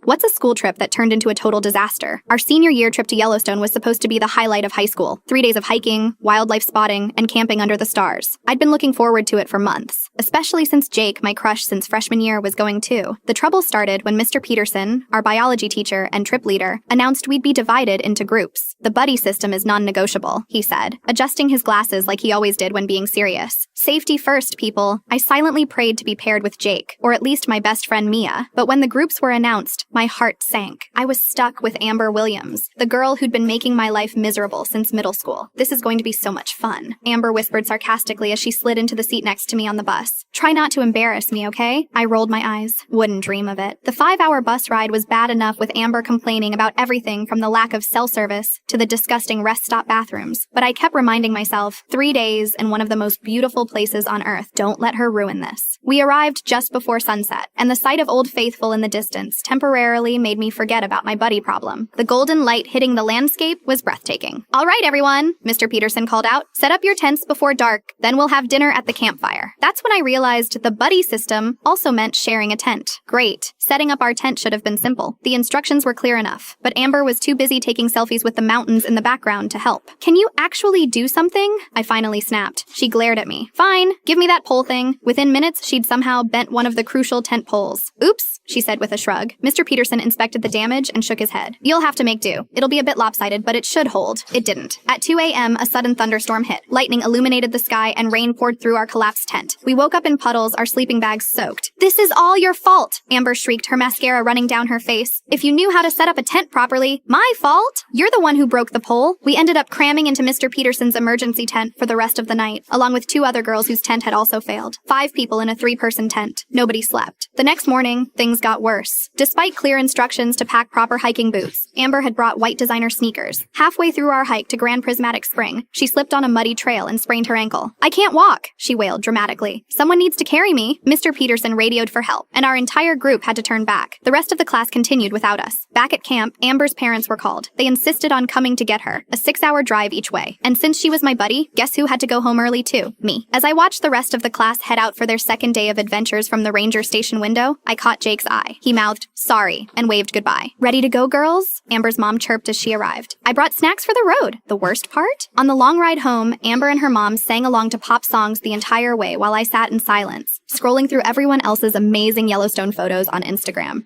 What's a school trip that turned into a total disaster? Our senior year trip to Yellowstone was supposed to be the highlight of high school. 3 days of hiking, wildlife spotting, and camping under the stars. I'd been looking forward to it for months, especially since Jake, my crush since freshman year, was going too. The trouble started when Mr. Peterson, our biology teacher and trip leader, announced we'd be divided into groups. The buddy system is non-negotiable, he said, adjusting his glasses like he always did when being serious. Safety first, people. I silently prayed to be paired with Jake, or at least my best friend Mia. But when the groups were announced, my heart sank. I was stuck with Amber Williams, the girl who'd been making my life miserable since middle school. This is going to be so much fun, Amber whispered sarcastically as she slid into the seat next to me on the bus. Try not to embarrass me, okay? I rolled my eyes. Wouldn't dream of it. The 5-hour bus ride was bad enough with Amber complaining about everything from the lack of cell service to the disgusting rest stop bathrooms. But I kept reminding myself, 3 days in one of the most beautiful places on earth. Don't let her ruin this. We arrived just before sunset, and the sight of Old Faithful in the distance temporarily made me forget about my buddy problem. The golden light hitting the landscape was breathtaking. All right, everyone, Mr. Peterson called out. Set up your tents before dark, then we'll have dinner at the campfire. That's when I realized the buddy system also meant sharing a tent. Great. Setting up our tent should have been simple. The instructions were clear enough, but Amber was too busy taking selfies with the mountains in the background to help. Can you actually do something? I finally snapped. She glared at me. Fine, give me that pole thing. Within minutes, she'd somehow bent one of the crucial tent poles. Oops, she said with a shrug. Mr. Peterson inspected the damage and shook his head. You'll have to make do. It'll be a bit lopsided, but it should hold. It didn't. At 2 a.m., a sudden thunderstorm hit. Lightning illuminated the sky and rain poured through our collapsed tent. We woke up in puddles, our sleeping bags soaked. This is all your fault, Amber shrieked, her mascara running down her face. If you knew how to set up a tent properly, my fault? You're the one who broke the pole. We ended up cramming into Mr. Peterson's emergency tent for the rest of the night, along with 2 other girls whose tent had also failed. 5 people in a 3-person tent. Nobody slept. The next morning, things got worse. Despite clear instructions to pack proper hiking boots, Amber had brought white designer sneakers. Halfway through our hike to Grand Prismatic Spring, she slipped on a muddy trail and sprained her ankle. I can't walk, she wailed dramatically. Someone needs to carry me. Mr. Peterson radioed for help, and our entire group had to turn back. The rest of the class continued without us. Back at camp, Amber's parents were called. They insisted on coming to get her, a 6-hour drive each way. And since she was my buddy, guess who had to go home early too? Me. As I watched the rest of the class head out for their second day of adventures from the ranger station window, I caught Jake's eye. He mouthed, sorry, and waved goodbye. Ready to go, girls? Amber's mom chirped as she arrived. I brought snacks for the road. The worst part? On the long ride home, Amber and her mom sang along to pop songs the entire way while I sat in silence, scrolling through everyone else's amazing Yellowstone photos on Instagram.